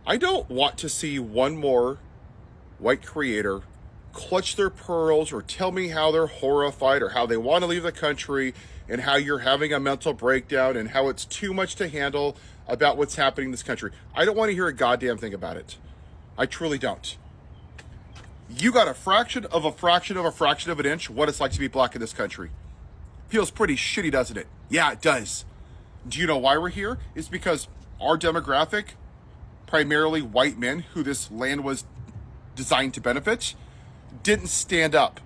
I don't want to see one more white creator clutch their pearls or tell me how they're horrified or how they want to leave the country and how you're having a mental breakdown and how it's too much to handle about what's happening in this country. I don't want to hear a goddamn thing about it. I truly don't. You got a fraction of a fraction of a fraction of an inch what it's like to be black in this country. Feels pretty shitty, doesn't it? Yeah, it does. Do you know why we're here? It's because our demographic, primarily white men who this land was designed to benefit, didn't stand up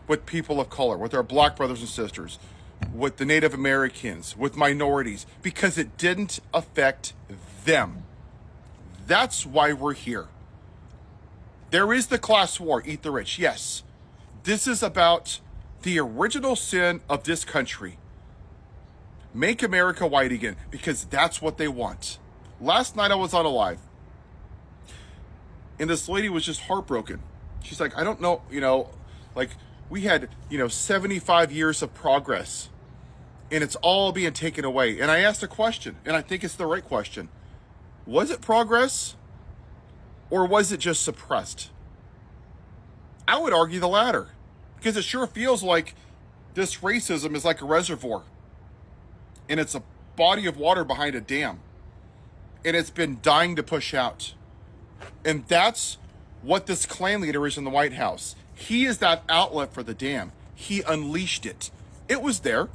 with people of color, with our black brothers and sisters, with the Native Americans, with minorities, because it didn't affect them. That's why we're here. There is the class war, eat the rich, yes. This is about the original sin of this country. Make America white again, because that's what they want. Last night I was on a live, and this lady was just heartbroken. She's like, I don't know, like we had, 75 years of progress, and it's all being taken away. And I asked a question, and I think it's the right question. Was it progress, or was it just suppressed? I would argue the latter, because it sure feels like this racism is like a reservoir, and it's a body of water behind a dam, and it's been dying to push out. And that's what this Klan leader is in the White House. He is that outlet for the dam. He unleashed it. It was there.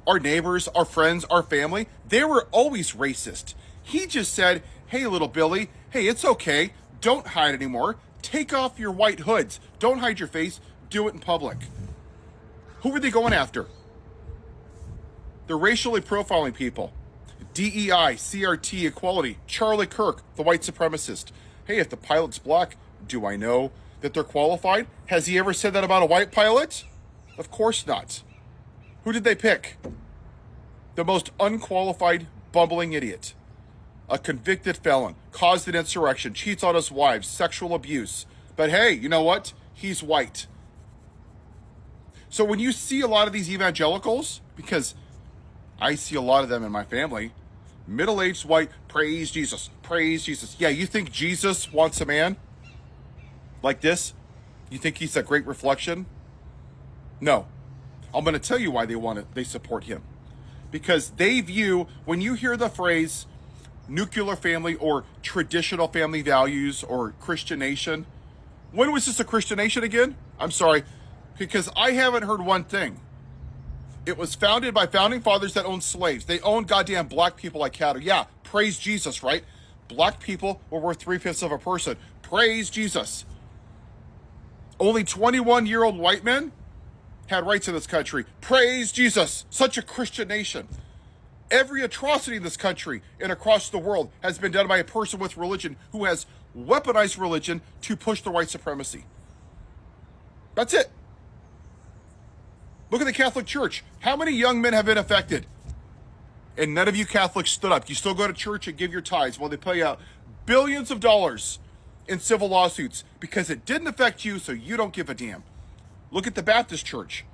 Our neighbors, our friends, our family, they were always racist. He just said, hey, little Billy, hey, it's okay. Don't hide anymore. Take off your white hoods. Don't hide your face. Do it in public. Who were they going after? They're racially profiling people. DEI, CRT, equality, Charlie Kirk, the white supremacist. Hey, if the pilot's black, do I know that they're qualified? Has he ever said that about a white pilot? Of course not. Who did they pick? The most unqualified, bumbling idiot. A convicted felon, caused an insurrection, cheats on his wives, sexual abuse. But hey, you know what? He's white. So when you see a lot of these evangelicals, because I see a lot of them in my family, middle-aged white, praise Jesus, praise Jesus. Yeah, you think Jesus wants a man like this? You think he's a great reflection? No. I'm going to tell you why they support him. Because they view, when you hear the phrase nuclear family or traditional family values or Christian nation, when was this a Christian nation again? I'm sorry, because I haven't heard one thing. It was founded by founding fathers that owned slaves. They owned goddamn black people like cattle. Yeah, praise Jesus, right? Black people were worth 3/5 of a person. Praise Jesus. Only 21-year-old white men had rights in this country. Praise Jesus. Such a Christian nation. Every atrocity in this country and across the world has been done by a person with religion who has weaponized religion to push the white supremacy. That's it. Look at the Catholic Church. How many young men have been affected? And none of you Catholics stood up. You still go to church and give your tithes while they pay out billions of dollars in civil lawsuits because it didn't affect you, so you don't give a damn. Look at the Baptist Church.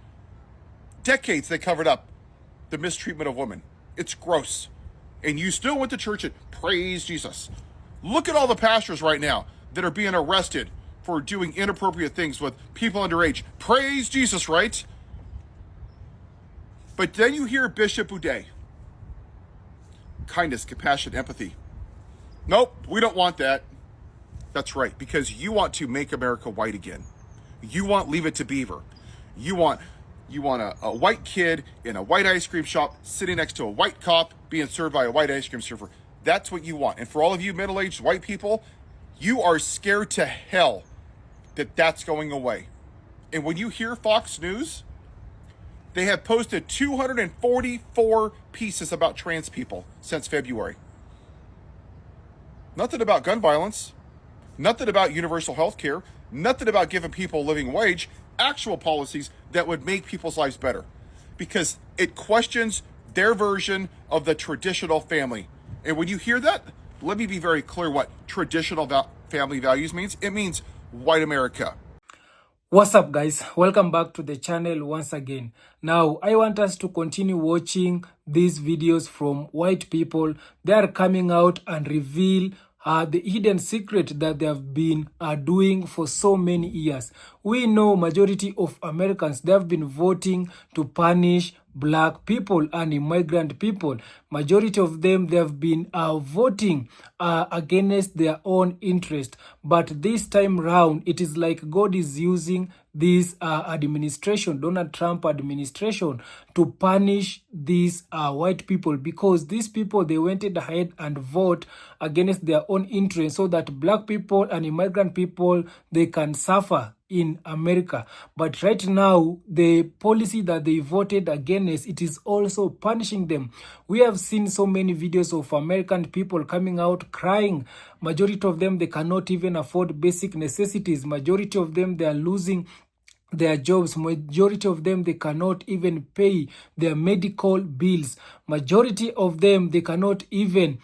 Decades they covered up the mistreatment of women. It's gross. And you still went to church and praise Jesus. Look at all the pastors right now that are being arrested for doing inappropriate things with people underage. Praise Jesus, right? But then you hear Bishop Uday. Kindness, compassion, empathy. Nope, we don't want that. That's right, because you want to make America white again. You want Leave It to Beaver. You want a white kid in a white ice cream shop sitting next to a white cop being served by a white ice cream server. That's what you want. And for all of you middle-aged white people, you are scared to hell that that's going away. And when you hear Fox News, they have posted 244 pieces about trans people since February. Nothing about gun violence. Nothing about universal health care. Nothing about giving people a living wage. Actual policies that would make people's lives better. Because it questions their version of the traditional family. And when you hear that, let me be very clear what traditional family values means. It means white America. What's up, guys? Welcome back to the channel once again. Now, I want us to continue watching these videos from white people. They are coming out and reveal the hidden secret that they have been doing for so many years. We know majority of Americans, they have been voting to punish black people and immigrant people. Majority of them, they have been voting against their own interest. But this time round, it is like God is using this administration, Donald Trump administration, to punish these white people, because these people, they went ahead and vote against their own interests so that black people and immigrant people, they can suffer in America. But right now, the policy that they voted against, it is also punishing them. We have seen so many videos of American people coming out crying. Majority of them, they cannot even afford basic necessities. Majority of them, they are losing their jobs. Majority of them, they cannot even pay their medical bills. Majority of them, they cannot even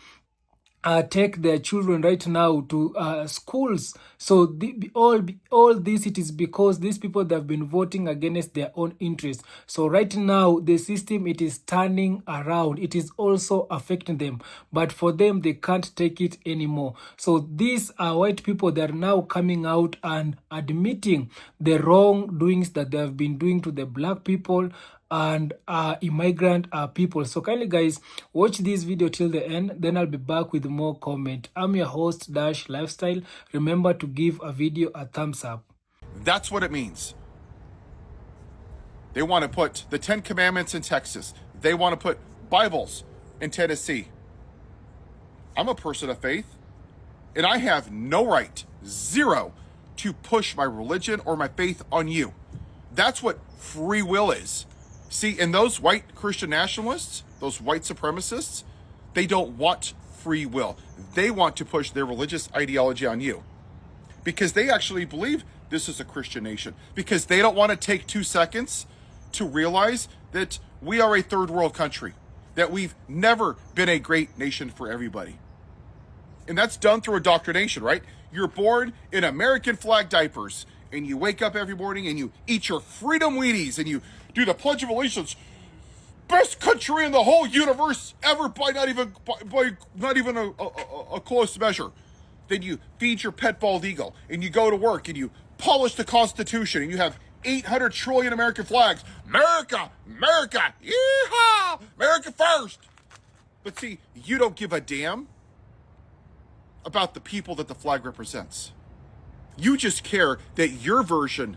take their children right now to schools. So all this, it is because these people, that have been voting against their own interests. So right now, the system, it is turning around. It is also affecting them, but for them, they can't take it anymore. So these white people, they are now coming out and admitting the wrongdoings that they have been doing to the black people and immigrant people. So kindly guys, watch this video till the end, then I'll be back with more comment. I'm your host Dash Lifestyle. Remember to give a video a thumbs up. That's what it means. They want to put the 10 Commandments in Texas. They want to put Bibles in Tennessee. I'm a person of faith, and I have no right, zero, to push my religion or my faith on you. That's what free will is. See, and those white Christian nationalists, those white supremacists, they don't want free will. They want to push their religious ideology on you because they actually believe this is a Christian nation, because they don't want to take 2 seconds to realize that we are a third world country, that we've never been a great nation for everybody. And that's done through indoctrination, right? You're born in American flag diapers, and you wake up every morning and you eat your freedom Wheaties and you do the Pledge of Allegiance, best country in the whole universe ever by not even a close measure. Then you feed your pet bald eagle and you go to work and you polish the Constitution and you have 800 trillion American flags. America, America, yeehaw, America first. But see, you don't give a damn about the people that the flag represents. You just care that your version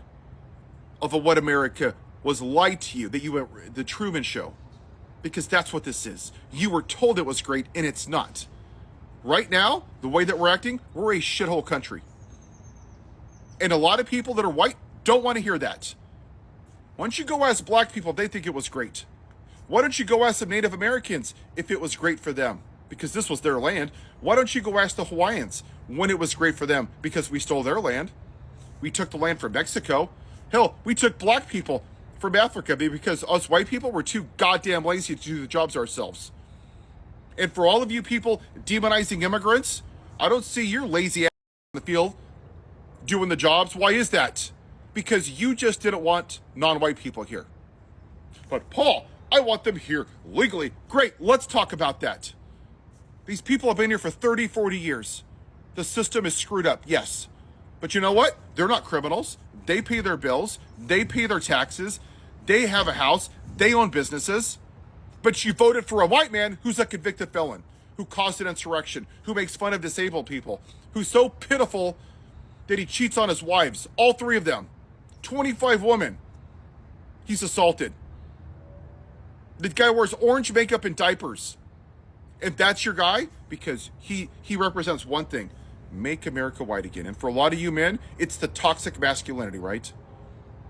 of what America was lied to you, that you were the Truman Show, because that's what this is. You were told it was great, and it's not. Right now, the way that we're acting, we're a shithole country. And a lot of people that are white don't want to hear that. Why don't you go ask black people if they think it was great? Why don't you go ask some Native Americans if it was great for them? Because this was their land. Why don't you go ask the Hawaiians when it was great for them? Because we stole their land. We took the land from Mexico. Hell, we took black people from Africa because us white people were too goddamn lazy to do the jobs ourselves. And for all of you people demonizing immigrants, I don't see your lazy ass in the field doing the jobs. Why is that? Because you just didn't want non-white people here. But Paul, I want them here legally. Great, let's talk about that. These people have been here for 30, 40 years. The system is screwed up, yes. But you know what? They're not criminals. They pay their bills. They pay their taxes. They have a house. They own businesses. But you voted for a white man who's a convicted felon, who caused an insurrection, who makes fun of disabled people, who's so pitiful that he cheats on his wives, all 3 of them. 25 women he's assaulted. The guy wears orange makeup and diapers. And that's your guy? Because he represents one thing: make America white again. And for a lot of you men, it's the toxic masculinity, right?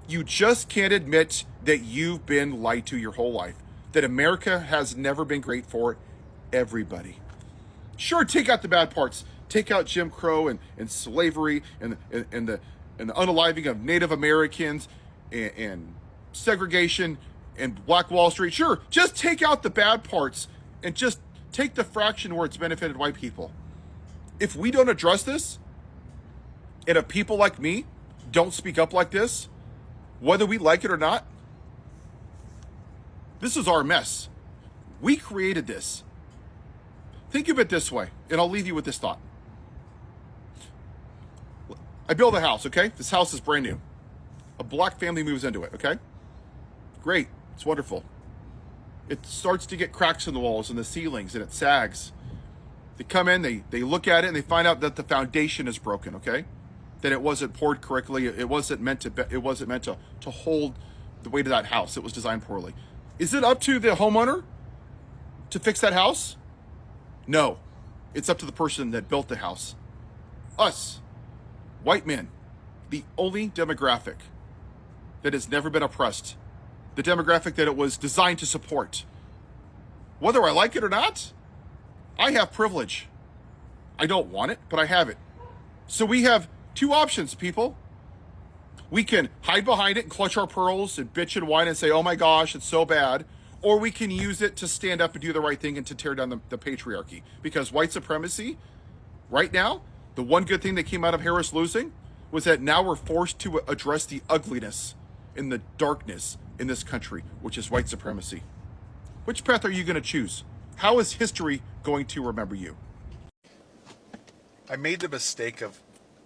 You just can't admit that you've been lied to your whole life, that America has never been great for everybody. Sure, take out the bad parts. Take out Jim Crow and slavery and the unaliving of Native Americans and segregation and Black Wall Street. Sure, just take out the bad parts and just take the fraction where it's benefited white people. If we don't address this, and if people like me don't speak up like this, whether we like it or not, this is our mess. We created this. Think of it this way, and I'll leave you with this thought. I build a house, okay? This house is brand new. A black family moves into it, okay? Great. It's wonderful. It starts to get cracks in the walls and the ceilings, and it sags. They come in, they look at it, and they find out that the foundation is broken, okay? That it wasn't poured correctly. It wasn't meant to hold the weight of that house. It was designed poorly. Is it up to the homeowner to fix that house? No. It's up to the person that built the house. Us, white men, the only demographic that has never been oppressed, the demographic that it was designed to support. Whether I like it or not, I have privilege. I don't want it, but I have it. So we have two options, people. We can hide behind it and clutch our pearls and bitch and whine and say, oh my gosh, it's so bad. Or we can use it to stand up and do the right thing and to tear down the patriarchy. Because white supremacy, right now, the one good thing that came out of Harris losing was that now we're forced to address the ugliness and the darkness in this country, which is white supremacy. Which path are you going to choose? How is history going to remember you? I made the mistake of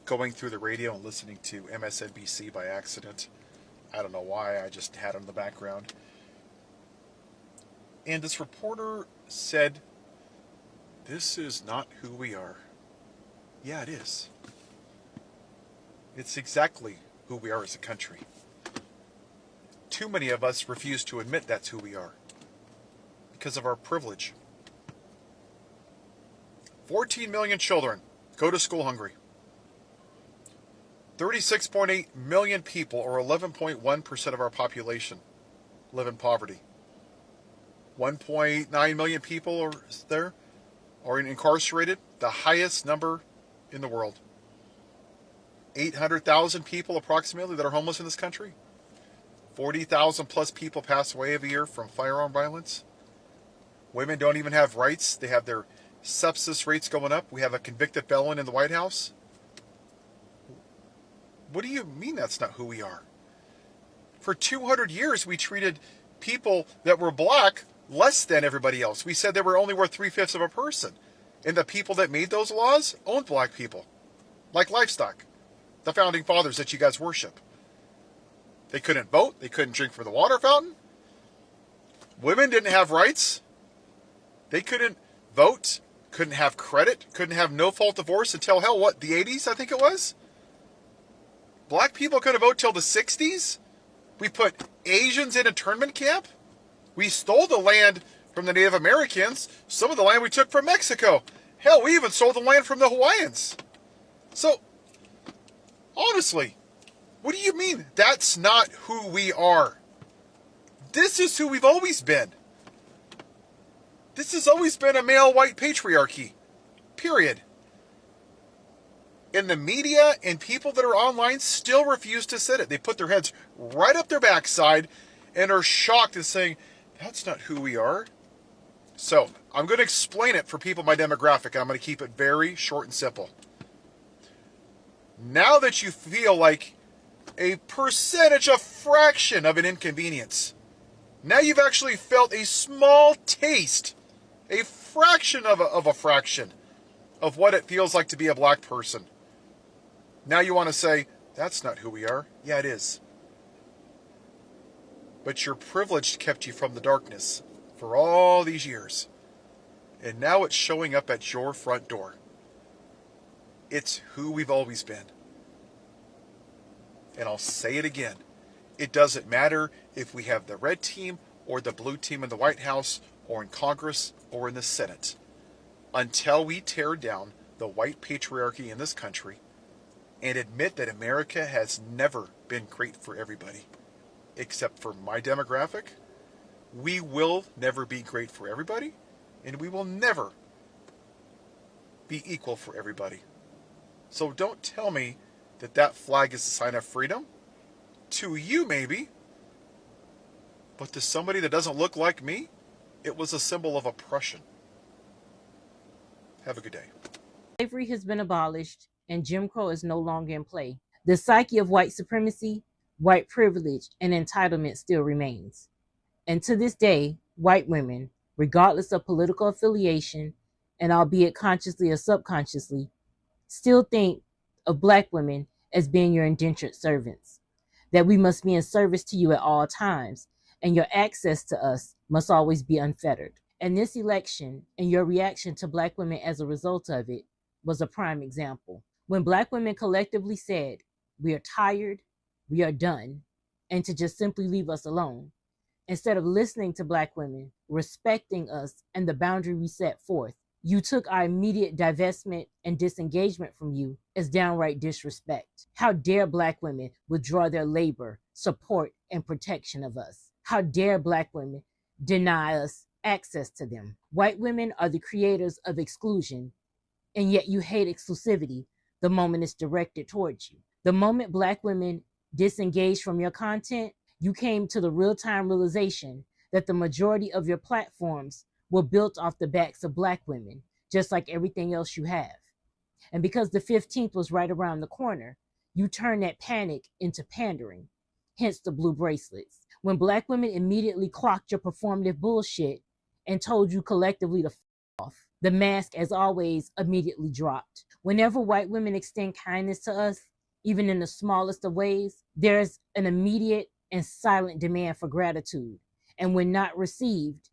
going through the radio and listening to MSNBC by accident. I don't know why, I just had it in the background. And this reporter said, this is not who we are. Yeah, it is. It's exactly who we are as a country. Too many of us refuse to admit that's who we are because of our privilege. 14 million children go to school hungry. 36.8 million people, or 11.1% of our population, live in poverty. 1.9 million people are incarcerated, the highest number in the world. 800,000 people approximately that are homeless in this country. 40,000 plus people pass away every year from firearm violence. Women don't even have rights. They have their sepsis rates going up. We have a convicted felon in the White House. What do you mean that's not who we are? For 200 years, we treated people that were black less than everybody else. We said they were only worth 3/5 of a person. And the people that made those laws owned black people, like livestock, the founding fathers that you guys worship. They couldn't vote. They couldn't drink from the water fountain. Women didn't have rights. They couldn't vote, couldn't have credit, couldn't have no-fault divorce until, hell, what, the 80s, I think it was? Black people couldn't vote till the 60s? We put Asians in internment camp? We stole the land from the Native Americans. Some of the land we took from Mexico. Hell, we even sold the land from the Hawaiians. So, honestly, what do you mean that's not who we are? This is who we've always been. This has always been a male white patriarchy. Period. And the media and people that are online still refuse to sit it. They put their heads right up their backside and are shocked and saying, that's not who we are. So, I'm going to explain it for people in my demographic, and I'm going to keep it very short and simple. Now that you feel like a percentage, a fraction of an inconvenience, now you've actually felt a small taste, a fraction of a fraction of what it feels like to be a black person. Now you want to say, that's not who we are. Yeah, it is. But your privilege kept you from the darkness for all these years. And now it's showing up at your front door. It's who we've always been. And I'll say it again. It doesn't matter if we have the red team or the blue team in the White House or in Congress or in the Senate. Until we tear down the white patriarchy in this country and admit that America has never been great for everybody, except for my demographic, we will never be great for everybody, and we will never be equal for everybody. So don't tell me that that flag is a sign of freedom. To you, maybe. But to somebody that doesn't look like me, it was a symbol of oppression. Have a good day. Slavery has been abolished and Jim Crow is no longer in play. The psyche of white supremacy, white privilege, and entitlement still remains. And to this day, white women, regardless of political affiliation, and albeit consciously or subconsciously, still think of black women as being your indentured servants, that we must be in service to you at all times, and your access to us must always be unfettered. And this election and your reaction to Black women as a result of it was a prime example. When Black women collectively said, "We are tired, we are done," and to just simply leave us alone, instead of listening to Black women, respecting us and the boundary we set forth, you took our immediate divestment and disengagement from you as downright disrespect. How dare Black women withdraw their labor, support, and protection of us? How dare Black women deny us access to them? White women are the creators of exclusion, and yet you hate exclusivity the moment it's directed towards you. The moment Black women disengaged from your content, you came to the real-time realization that the majority of your platforms were built off the backs of Black women, just like everything else you have. And because the 15th was right around the corner, you turned that panic into pandering, hence the blue bracelets. When Black women immediately clocked your performative bullshit and told you collectively to off, the mask, as always, immediately dropped. Whenever white women extend kindness to us, even in the smallest of ways, there's an immediate and silent demand for gratitude. And when not received,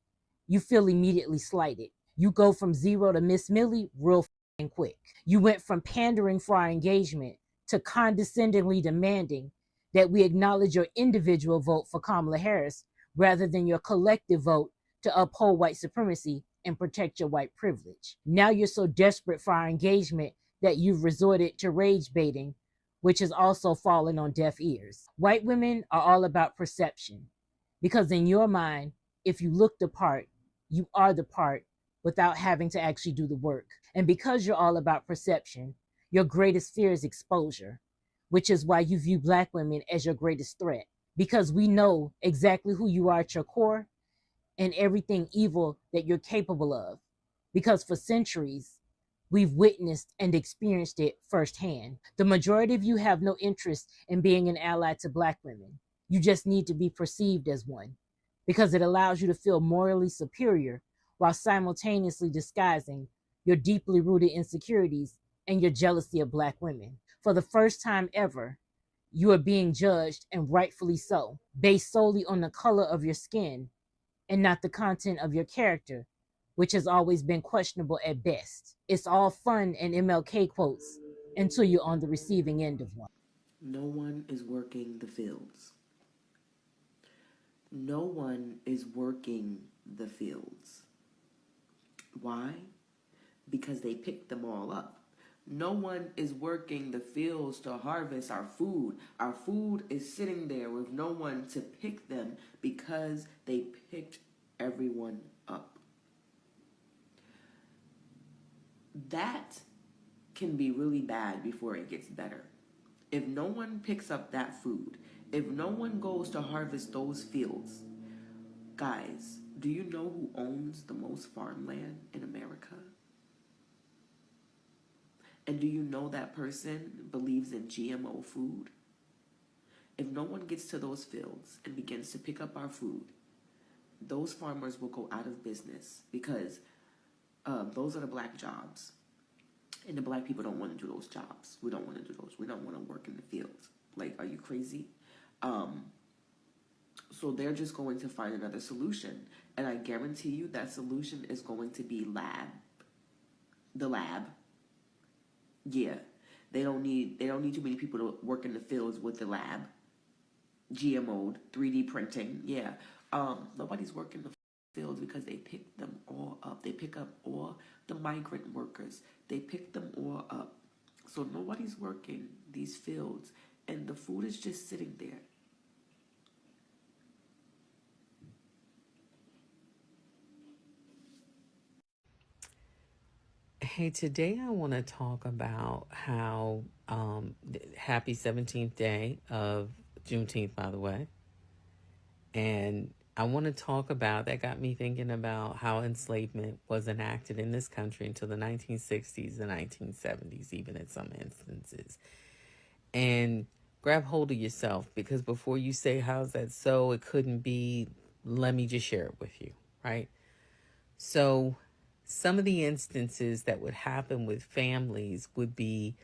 you feel immediately slighted. You go from zero to Miss Millie real quick. You went from pandering for our engagement to condescendingly demanding that we acknowledge your individual vote for Kamala Harris rather than your collective vote to uphold white supremacy and protect your white privilege. Now you're so desperate for our engagement that you've resorted to rage baiting, which has also fallen on deaf ears. White women are all about perception, because in your mind, if you look the part, you are the part without having to actually do the work. And because you're all about perception, your greatest fear is exposure, which is why you view Black women as your greatest threat, because we know exactly who you are at your core and everything evil that you're capable of, because for centuries, we've witnessed and experienced it firsthand. The majority of you have no interest in being an ally to Black women. You just need to be perceived as one, because it allows you to feel morally superior while simultaneously disguising your deeply rooted insecurities and your jealousy of Black women. For the first time ever, you are being judged, and rightfully so, based solely on the color of your skin and not the content of your character, which has always been questionable at best. It's all fun and MLK quotes until you're on the receiving end of one. No one is working the fields. No one is working the fields. Why? Because they picked them all up. No one is working the fields to harvest our food. Our food is sitting there with no one to pick them because they picked everyone up. That can be really bad before it gets better. If no one picks up that food, if no one goes to harvest those fields, guys, do you know who owns the most farmland in America? And do you know that person believes in GMO food? If no one gets to those fields and begins to pick up our food, those farmers will go out of business, because those are the Black jobs. And the Black people don't want to do those jobs. We don't want to do those. We don't want to work in the fields. Like, are you crazy? So they're just going to find another solution. And I guarantee you that solution is going to be the lab. Yeah. They don't need too many people to work in the fields with the lab. GMO'd, 3D printing. Yeah. Nobody's working the fields because they pick them all up. They pick up all the migrant workers. They pick them all up. So nobody's working these fields, and the food is just sitting there. Hey, today I want to talk about how happy 17th day of Juneteenth, by the way. And I want to talk about, that got me thinking about how enslavement was enacted in this country until the 1960s and 1970s, even in some instances. And grab hold of yourself, because before you say, how's that so, it couldn't be, let me just share it with you, right? So some of the instances that would happen with families would be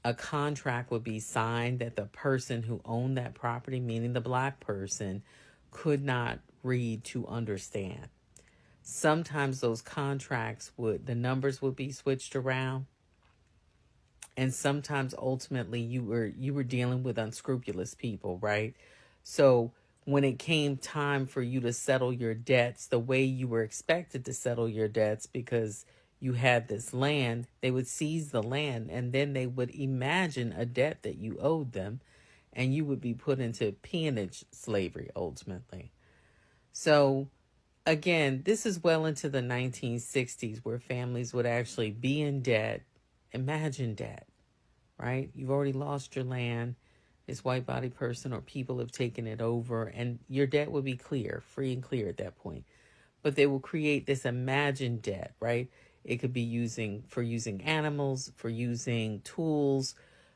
a contract would be signed that the person who owned that property, meaning the black person, could not read to understand. Sometimes those contracts the numbers would be switched around, and sometimes ultimately you were dealing with unscrupulous people, right? So when it came time for you to settle your debts the way you were expected to settle your debts, because you had this land, they would seize the land, and then they would imagine a debt that you owed them, and you would be put into peonage slavery ultimately. So again, this is well into the 1960s, where families would actually be in debt. Imagine debt, right? You've already lost your land. This white body person or people have taken it over, and your debt would be clear, free and clear at that point. But they will create this imagined debt, right? It could be using animals, for using tools,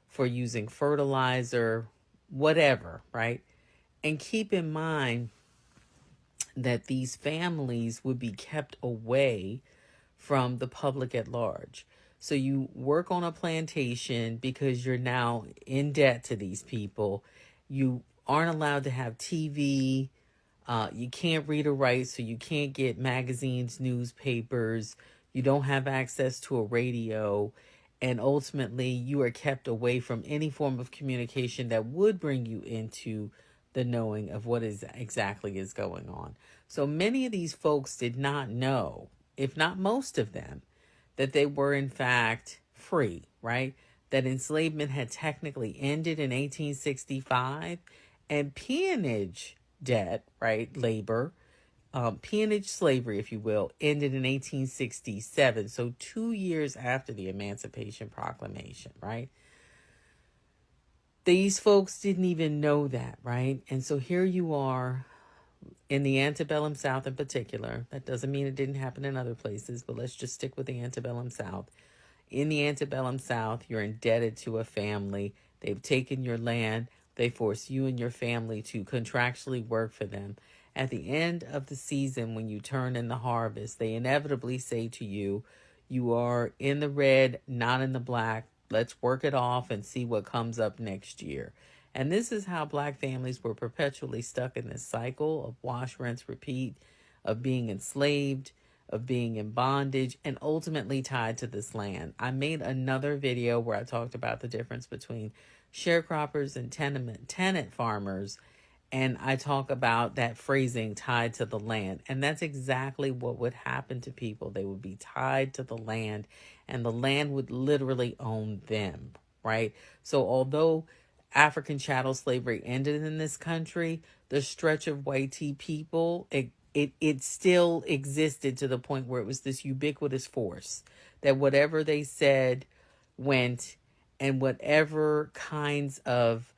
for using fertilizer, whatever, right? And keep in mind that these families would be kept away from the public at large. So you work on a plantation because you're now in debt to these people. You aren't allowed to have TV. You can't read or write, so you can't get magazines, newspapers. You don't have access to a radio. And ultimately, you are kept away from any form of communication that would bring you into the knowing of what is exactly is going on. So many of these folks did not know, if not most of them, that they were in fact free, right? That enslavement had technically ended in 1865, and peonage debt, right, labor, peonage slavery, if you will, ended in 1867. So 2 years after the Emancipation Proclamation, right? These folks didn't even know that, right? And so here you are in the antebellum South in particular. That doesn't mean it didn't happen in other places, but let's just stick with the antebellum South. In the antebellum South, you're indebted to a family. They've taken your land. They force you and your family to contractually work for them. At the end of the season, when you turn in the harvest, they inevitably say to you, you are in the red, not in the black. Let's work it off and see what comes up next year. And this is how black families were perpetually stuck in this cycle of wash, rinse, repeat, of being enslaved, of being in bondage, and ultimately tied to this land. I made another video where I talked about the difference between sharecroppers and tenant farmers, and I talk about that phrasing, tied to the land. And that's exactly what would happen to people. They would be tied to the land, and the land would literally own them, right? So although African chattel slavery ended in this country, the stretch of white tea people, it still existed to the point where it was this ubiquitous force that whatever they said went, and whatever kinds of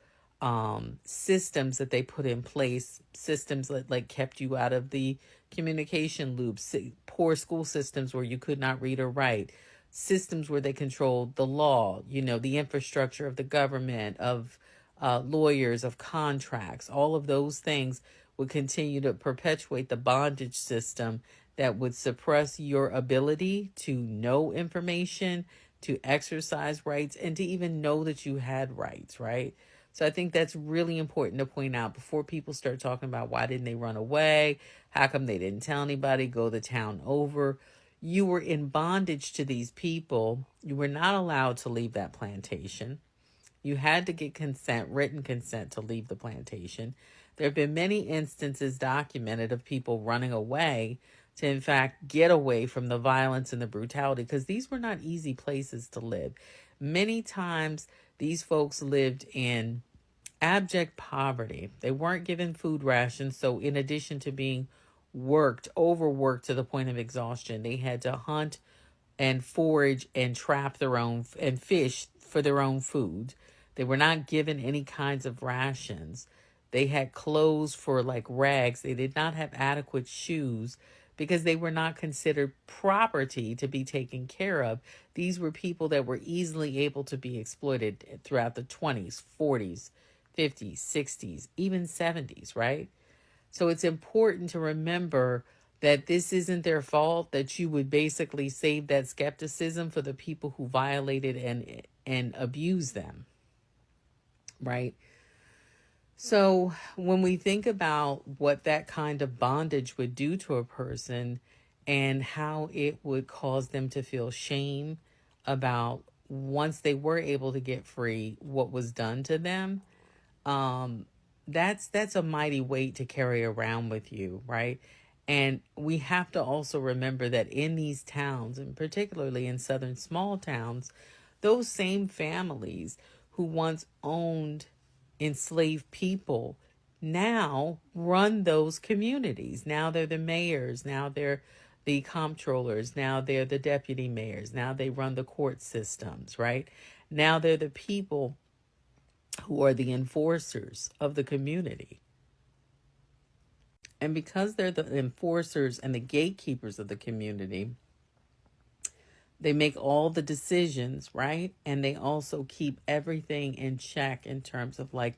systems that they put in place, systems that like kept you out of the communication loops, poor school systems where you could not read or write, systems where they controlled the law, the infrastructure of the government, of lawyers, of contracts, all of those things would continue to perpetuate the bondage system that would suppress your ability to know information, to exercise rights, and to even know that you had rights, right? So I think that's really important to point out before people start talking about why didn't they run away? How come they didn't tell anybody, go the town over? You were in bondage to these people. You were not allowed to leave that plantation. You had to get consent, written consent, to leave the plantation. There have been many instances documented of people running away to, in fact, get away from the violence and the brutality, because these were not easy places to live. Many times, these folks lived in abject poverty. They weren't given food rations, so in addition to being overworked to the point of exhaustion, they had to hunt and forage and trap their own and fish for their own food. They were not given any kinds of rations. They had clothes for like rags. They did not have adequate shoes because they were not considered property to be taken care of. These were people that were easily able to be exploited throughout the 20s, 40s, 50s, 60s, even 70s, right? So it's important to remember that this isn't their fault, that you would basically save that skepticism for the people who violated and abused them, right? So when we think about what that kind of bondage would do to a person and how it would cause them to feel shame about once they were able to get free, what was done to them, um, that's a mighty weight to carry around with you, right? And we have to also remember that in these towns, and particularly in southern small towns, those same families who once owned enslaved people now run those communities. Now they're the mayors, now they're the comptrollers, now they're the deputy mayors, now they run the court systems, right? Now they're the people who are the enforcers of the community. And because they're the enforcers and the gatekeepers of the community, they make all the decisions, right? And they also keep everything in check in terms of like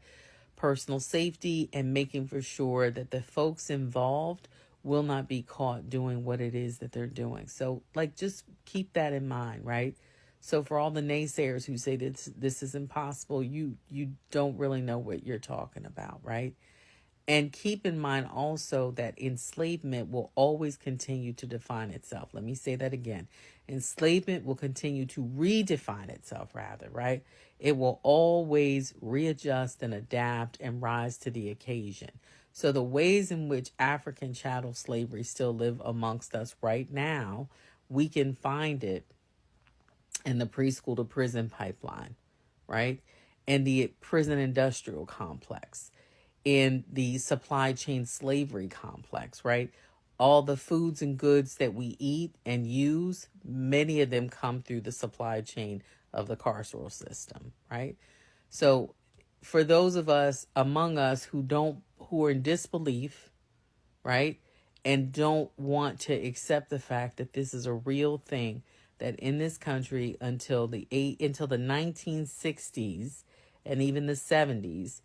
personal safety and making for sure that the folks involved will not be caught doing what it is that they're doing. So like just keep that in mind, right? So for all the naysayers who say this is impossible, you don't really know what you're talking about, right? And keep in mind also that enslavement will always continue to define itself. Let me say that again. Enslavement will continue to redefine itself, rather, right? It will always readjust and adapt and rise to the occasion. So the ways in which African chattel slavery still live amongst us right now, we can find it in the preschool to prison pipeline, right? And the prison industrial complex, in the supply chain slavery complex, right? All the foods and goods that we eat and use, many of them come through the supply chain of the carceral system, right? So for those of us among us who are in disbelief, right? And don't want to accept the fact that this is a real thing, that in this country until the 1960s and even the 70s,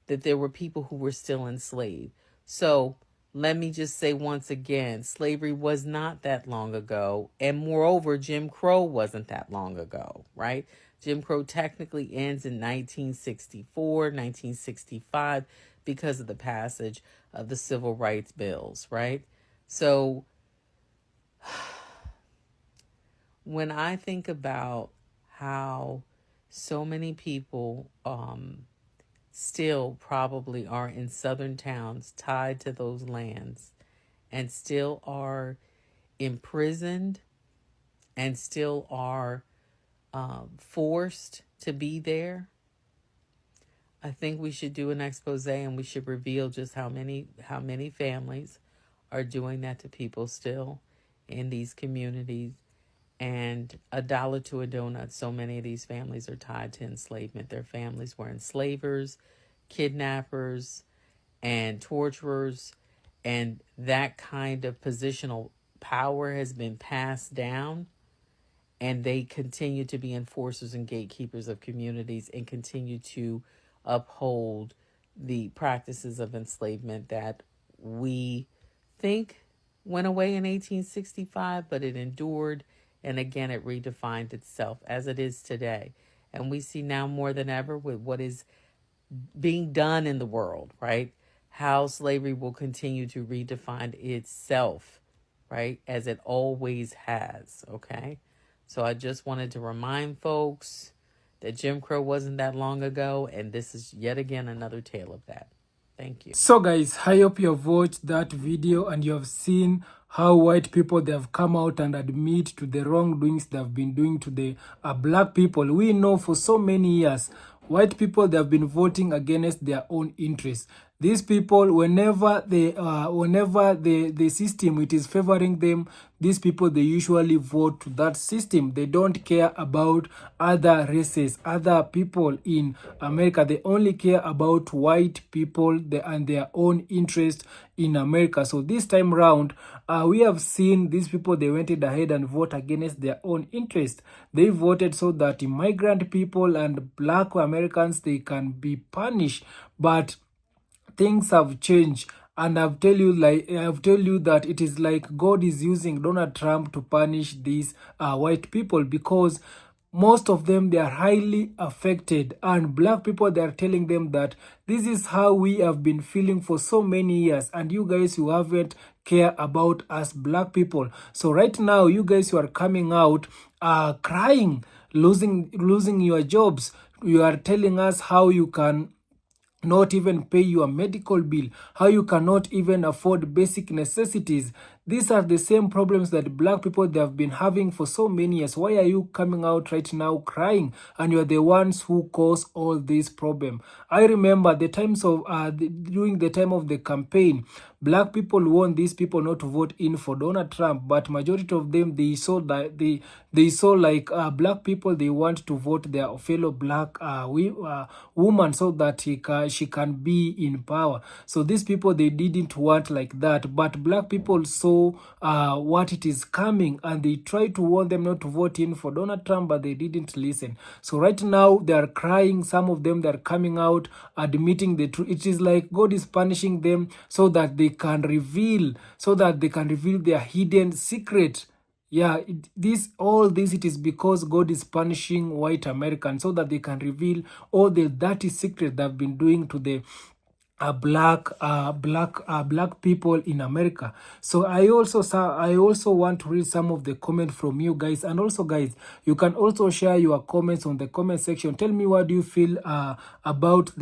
that there were people who were still enslaved. So let me just say once again, slavery was not that long ago. And moreover, Jim Crow wasn't that long ago, right? Jim Crow technically ends in 1964, 1965, because of the passage of the Civil Rights Bills, right? So when I think about how so many people still probably are in southern towns tied to those lands and still are imprisoned and still are forced to be there, I think we should do an expose and we should reveal just how many families are doing that to people still in these communities. And $1 to a donut, so many of these families are tied to enslavement. Their families were enslavers, kidnappers, and torturers, and that kind of positional power has been passed down, and they continue to be enforcers and gatekeepers of communities and continue to uphold the practices of enslavement that we think went away in 1865, but it endured, and again it redefined itself as it is today. And we see now more than ever with what is being done in the world, right? How slavery will continue to redefine itself, right? As it always has, okay? So I just wanted to remind folks that Jim Crow wasn't that long ago, and this is yet again another tale of that. Thank you. So guys, I hope you have watched that video and you have seen how white people, they have come out and admit to the wrongdoings they have been doing to the black people. We know for so many years, white people, they have been voting against their own interests. These people, whenever the system it is favoring them, these people, they usually vote to that system. They don't care about other races, other people in America. They only care about white people and their own interest in America. So this time round, we have seen these people, they went ahead and vote against their own interest. They voted so that migrant people and black Americans, they can be punished. But things have changed. And I've told you that it is like God is using Donald Trump to punish these white people, because most of them, they are highly affected, and black people, they are telling them that this is how we have been feeling for so many years, and you guys, you haven't care about us black people. So right now, you guys, you are coming out crying, losing your jobs. You are telling us how you can not even pay your medical bill, how you cannot even afford basic necessities. These are the same problems that black people, they have been having for so many years. Why are you coming out right now crying, and you're the ones who cause all this problem? I remember the times of during the time of the campaign, black people want these people not to vote in for Donald Trump, but majority of them, they saw that they saw like black people, they want to vote their fellow black woman, so that she can be in power. So these people, they didn't want like that, but black people saw what it is coming, and they tried to warn them not to vote in for Donald Trump, but they didn't listen. So right now, they are crying. Some of them, they are coming out admitting the truth. It is like God is punishing them so that they can reveal, their hidden secret. Yeah, all this, it is because God is punishing white Americans so that they can reveal all the dirty secret they've been doing to the black people in America. So I also want to read some of the comments from you guys, and also, guys, you can also share your comments on the comment section. Tell me, what do you feel about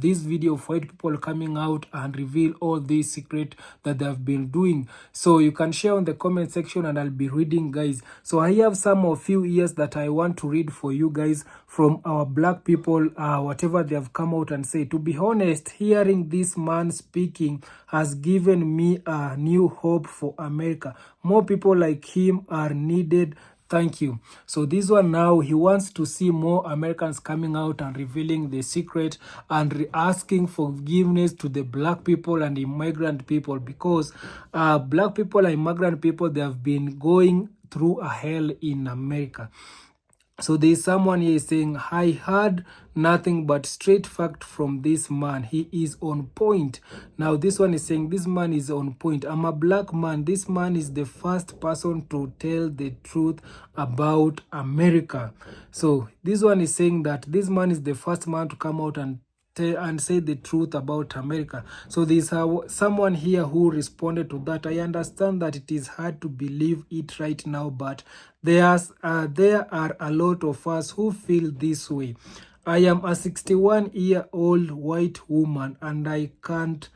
this video of white people coming out and reveal all these secret that they have been doing. So you can share on the comment section, and I'll be reading, guys. So I have some of few years that I want to read for you guys from our black people, whatever they have come out and say. To be honest, hearing this man speaking has given me a new hope for America. More people like him are needed. Thank you. So this one now, he wants to see more Americans coming out and revealing the secret, and asking forgiveness to the black people and immigrant people, because black people and immigrant people, they have been going through a hell in America. So there's someone here saying, I heard nothing but straight fact from this man. He is on point. Now this one is saying, this man is on point. I'm a black man. This man is the first person to tell the truth about America. So this one is saying that this man is the first man to come out and say the truth about America. So there's someone here who responded to that. I understand that it is hard to believe it right now, but there are a lot of us who feel this way. I am a 61-year-old white woman, and I can't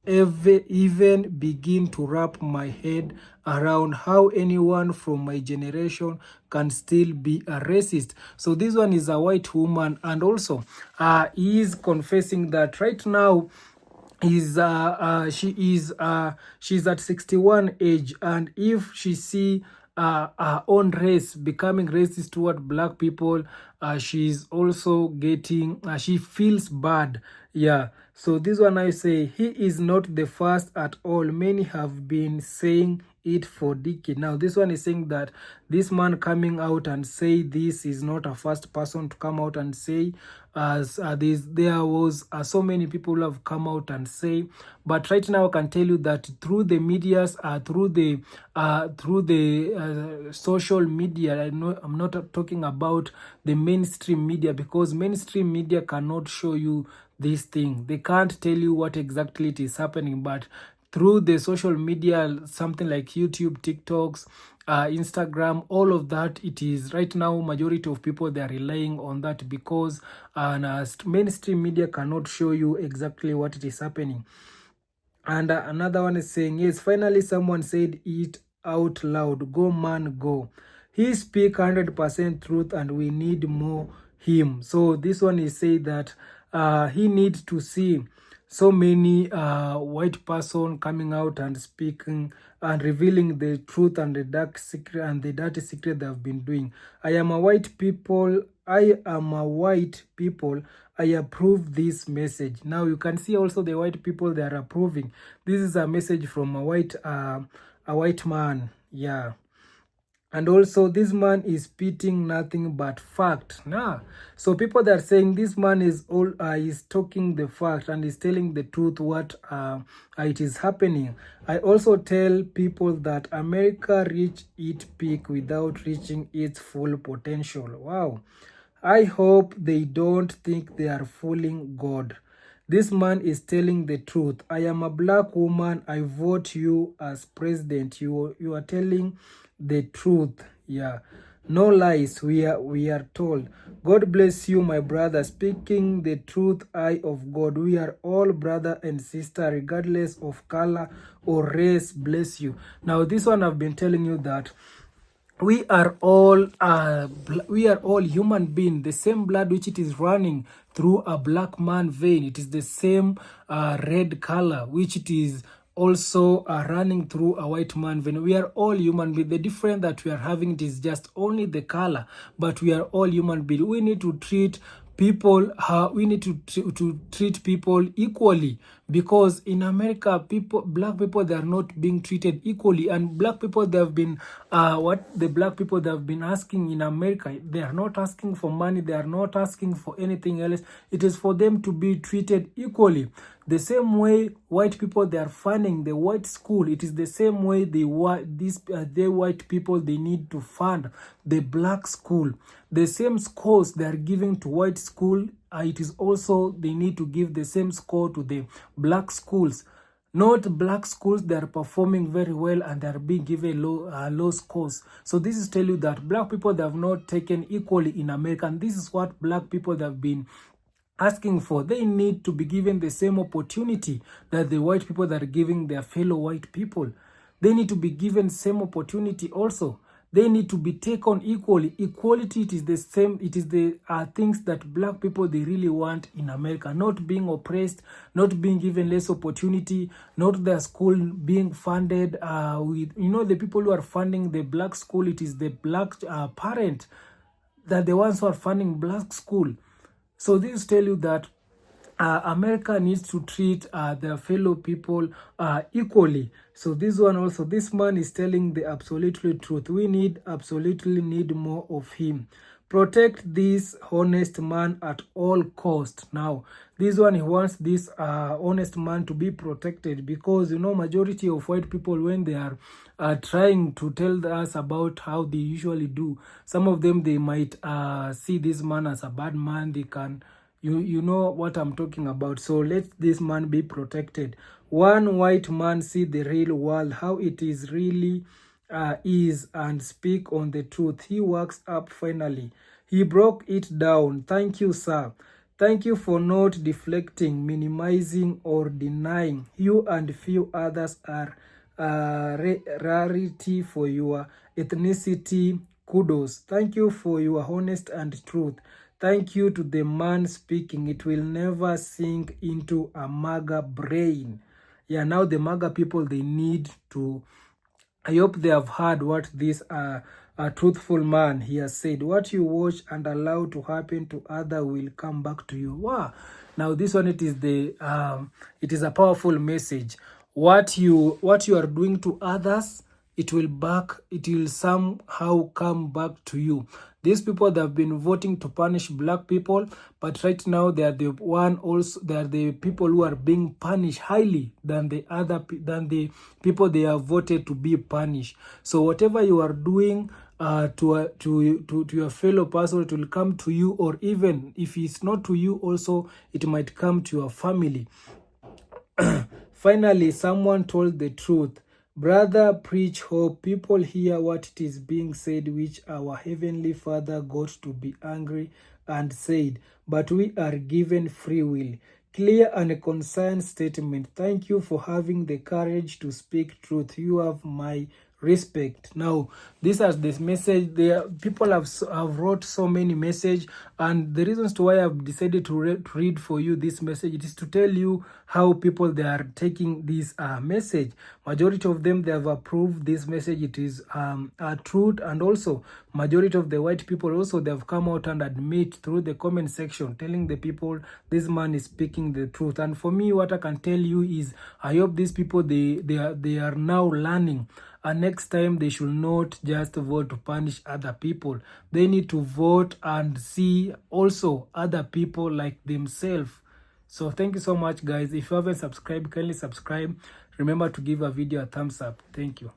even begin to wrap my head around how anyone from my generation can still be a racist. So this one is a white woman, and also he is confessing that right now she's at 61 age, and if she see her own race becoming racist toward black people, she's also getting she feels bad. Yeah, so this one, I say, he is not the first at all. Many have been saying it for decades. Now this one is saying that this man coming out and say this is not a first person to come out and say, as there was so many people who have come out and say. But right now, I can tell you that through the medias, through the social media, I'm not talking about the mainstream media, because mainstream media cannot show you this thing. They can't tell you what exactly it is happening, but through the social media, something like YouTube, TikToks, Instagram, all of that, it is right now majority of people, they are relying on that, because mainstream media cannot show you exactly what it is happening. And another one is saying, yes, finally someone said it out loud. Go man, go. He speak 100% truth, and we need more him. So this one is saying that he needs to see so many white person coming out and speaking and revealing the truth and the dark secret and the dirty secret they have been doing. I am a white people. I approve this message. Now you can see also the white people, they are approving. This is a message from a white man. Yeah. And also, this man is spitting nothing but fact. Nah. So people that are saying this man is talking the fact and is telling the truth what it is happening. I also tell people that America reached its peak without reaching its full potential. Wow. I hope they don't think they are fooling God. This man is telling the truth. I am a black woman. I vote you as president. You are telling the truth. Yeah. No lies. We are told. God bless you, my brother. Speaking the truth, eye of God. We are all brother and sister, regardless of color or race. Bless you. Now, this one I've been telling you that we are all human being. The same blood which it is running through a black man vein, it is the same red color which it is also running through a white man vein. We are all human beings. The difference that we are having, it is just only the color, but we are all human beings. We need to treat people we need to treat people equally, because in America, black people, they are not being treated equally. And black people, they have been what the black people they have been asking in America, they are not asking for money, they are not asking for anything else. It is for them to be treated equally. The same way white people, they are funding the white school, it is the same way the white people, they need to fund the black school. The same scores they are giving to white school, it is also they need to give the same score to the black schools. Not black schools that are performing very well and they are being given low scores. So this is tell you that black people, they have not taken equally in America, and this is what black people have been asking for. They need to be given the same opportunity that the white people that are giving their fellow white people. They need to be given same opportunity also. They need to be taken equally. Equality, it is the same. It is the things that black people, they really want in America. Not being oppressed, not being given less opportunity, not their school being funded with, the people who are funding the black school, it is the black parent that the ones who are funding black school. So this tell you that America needs to treat their fellow people equally. So this one also, this man is telling the absolutely truth. We absolutely need more of him. Protect this honest man at all cost. Now, this one, he wants this honest man to be protected, because majority of white people, when they are trying to tell us about how they usually do, some of them, they might see this man as a bad man. They can, you know what I'm talking about. So let this man be protected. One white man see the real world, how it is really is, and speak on the truth. He works up finally. He broke it down. Thank you, sir. Thank you for not deflecting, minimizing, or denying. You and few others are rarity for your ethnicity. Kudos. Thank you for your honest and truth. Thank you to the man speaking. It will never sink into a MAGA brain. Yeah, now the MAGA people, they need to, I hope they have heard what this a truthful man he has said. What you watch and allow to happen to other will come back to you. Wow. Now this one, it is a powerful message. What you are doing to others, it will somehow come back to you. These people that have been voting to punish black people, but right now they are the people who are being punished highly than the people they have voted to be punished. So whatever you are doing to your fellow person, it will come to you, or even if it's not to you also, it might come to your family. Finally, someone told the truth. Brother, preach hope. People hear what it is being said, which our Heavenly Father got to be angry and said, but we are given free will. Clear and concise statement. Thank you for having the courage to speak truth. You have my respect. Now, this is this message. People have wrote so many message, and the reasons to why I've decided to read for you this message, it is to tell you how people they are taking this message. Majority of them, they have approved this message. It is a truth, and also majority of the white people also, they have come out and admit through the comment section, telling the people this man is speaking the truth. And for me, what I can tell you is, I hope these people they are now learning and next time they should not just vote to punish other people. They need to vote and see also other people like themselves. So thank you so much, guys. If you haven't subscribed, kindly subscribe. Remember to give a video a thumbs up. Thank you.